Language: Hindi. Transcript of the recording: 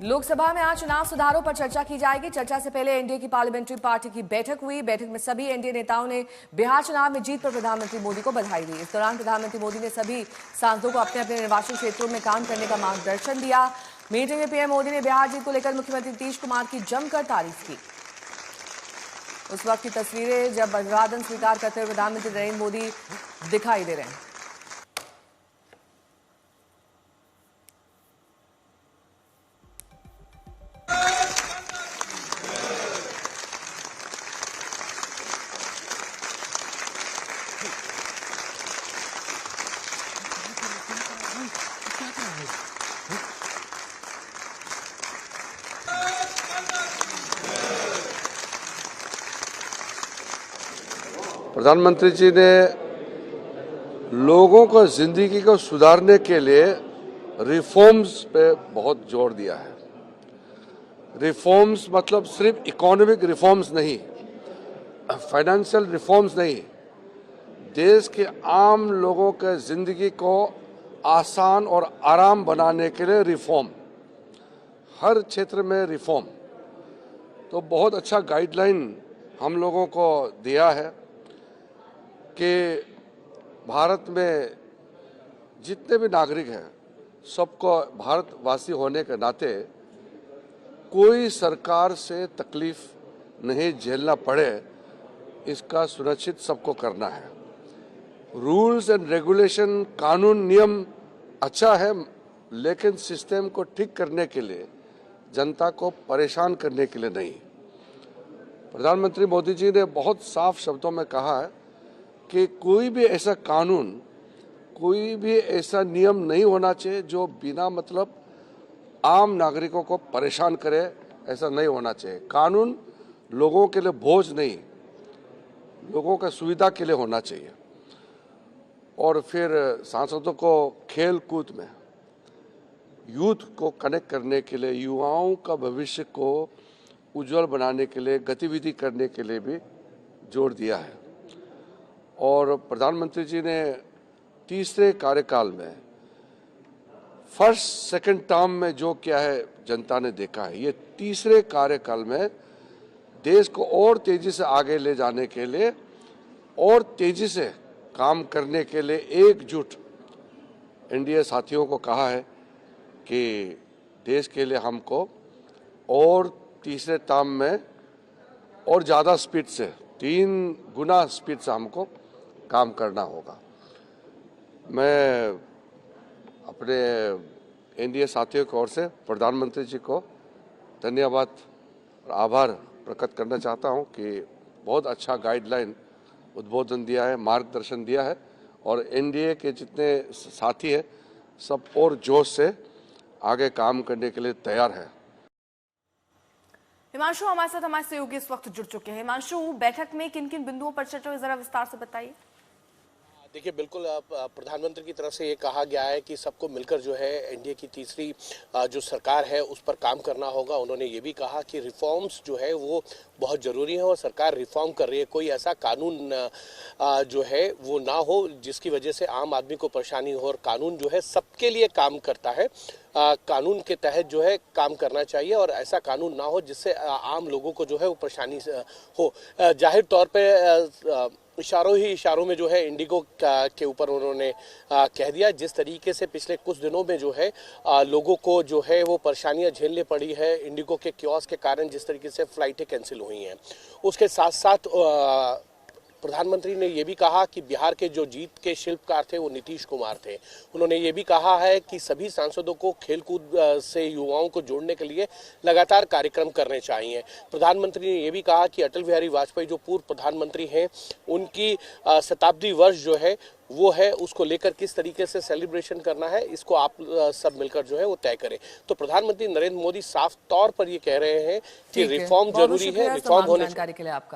लोकसभा में आज चुनाव सुधारों पर चर्चा की जाएगी। चर्चा से पहले एनडीए की पार्लियामेंट्री पार्टी की बैठक हुई। बैठक में सभी एनडीए नेताओं ने बिहार चुनाव में जीत पर प्रधानमंत्री मोदी को बधाई दी। इस दौरान प्रधानमंत्री मोदी ने सभी सांसदों को अपने अपने निर्वाचन क्षेत्रों में काम करने का मार्गदर्शन दिया। मीटिंग में पीएम मोदी ने बिहार जीत को लेकर मुख्यमंत्री नीतीश कुमार की जमकर तारीफ की। उस वक्त की तस्वीरें जब अभिवादन स्वीकार करते हुए प्रधानमंत्री नरेंद्र मोदी दिखाई दे रहे हैं। प्रधानमंत्री जी ने लोगों को जिंदगी को सुधारने के लिए रिफॉर्म्स पे बहुत जोर दिया है। रिफॉर्म्स मतलब सिर्फ इकोनॉमिक रिफॉर्म्स नहीं, फाइनेंशियल रिफॉर्म्स नहीं, देश के आम लोगों के जिंदगी को आसान और आराम बनाने के लिए रिफॉर्म, हर क्षेत्र में रिफॉर्म। तो बहुत अच्छा गाइडलाइन हम लोगों को दिया है कि भारत में जितने भी नागरिक हैं सबको भारतवासी होने के नाते कोई सरकार से तकलीफ नहीं झेलना पड़े, इसका सुनिश्चित सबको करना है। रूल्स एंड रेगुलेशन, कानून नियम अच्छा है, लेकिन सिस्टम को ठीक करने के लिए, जनता को परेशान करने के लिए नहीं। प्रधानमंत्री मोदी जी ने बहुत साफ शब्दों में कहा है कि कोई भी ऐसा कानून, कोई भी ऐसा नियम नहीं होना चाहिए जो बिना मतलब आम नागरिकों को परेशान करे। ऐसा नहीं होना चाहिए। कानून लोगों के लिए बोझ नहीं, लोगों के सुविधा के लिए होना चाहिए। और फिर सांसदों को खेल कूद में यूथ को कनेक्ट करने के लिए, युवाओं का भविष्य को उज्जवल बनाने के लिए गतिविधि करने के लिए भी जोर दिया है। और प्रधानमंत्री जी ने तीसरे कार्यकाल में फर्स्ट सेकंड टर्म में जो किया है जनता ने देखा है। ये तीसरे कार्यकाल में देश को और तेजी से आगे ले जाने के लिए और तेजी से काम करने के लिए एकजुट एनडीए साथियों को कहा है कि देश के लिए हमको और तीसरे टर्म में और ज़्यादा स्पीड से, 3 गुना स्पीड से हमको काम करना होगा। मैं अपने एनडीए साथियों की ओर से प्रधानमंत्री जी को धन्यवाद और आभार प्रकट करना चाहता हूं कि बहुत अच्छा गाइडलाइन उद्बोधन दिया है, मार्गदर्शन दिया है। और एनडीए के जितने साथी हैं सब और जोश से आगे काम करने के लिए तैयार है। हिमांशु हमारे सहयोगी इस वक्त जुड़ चुके हैं। हिमांशु, बैठक में किन किन बिंदुओं पर चर्चा हुई, जरा विस्तार से बताइए। देखिए, बिल्कुल प्रधानमंत्री की तरफ से ये कहा गया है कि सबको मिलकर जो है एनडीए की तीसरी जो सरकार है उस पर काम करना होगा। उन्होंने ये भी कहा कि रिफॉर्म्स जो है वो बहुत ज़रूरी है और सरकार रिफॉर्म कर रही है। कोई ऐसा कानून जो है वो ना हो जिसकी वजह से आम आदमी को परेशानी हो, और कानून जो है सबके लिए काम करता है। कानून के तहत जो है काम करना चाहिए और ऐसा कानून ना हो जिससे आम लोगों को जो है वो परेशानी हो। जाहिर तौर पे इशारों में जो है इंडिगो के ऊपर उन्होंने कह दिया। जिस तरीके से पिछले कुछ दिनों में जो है लोगों को जो है वो परेशानियां झेलनी पड़ी है इंडिगो के कियोस्क के कारण, जिस तरीके से फ्लाइटें कैंसिल हुई हैं, उसके साथ साथ प्रधानमंत्री ने ये भी कहा कि बिहार के जो जीत के शिल्पकार थे वो नीतीश कुमार थे। उन्होंने ये भी कहा है कि सभी सांसदों को खेलकूद से युवाओं को जोड़ने के लिए लगातार कार्यक्रम करने चाहिए। प्रधानमंत्री ने ये भी कहा कि अटल बिहारी वाजपेयी जो पूर्व प्रधानमंत्री हैं, उनकी शताब्दी वर्ष जो है वो है, उसको लेकर किस तरीके से सेलिब्रेशन करना है इसको आप सब मिलकर जो है वो तय करें। तो प्रधानमंत्री नरेंद्र मोदी साफ तौर पर ये कह रहे हैं कि रिफॉर्म जरूरी है, रिफॉर्म होने जानकारी के लिए आपका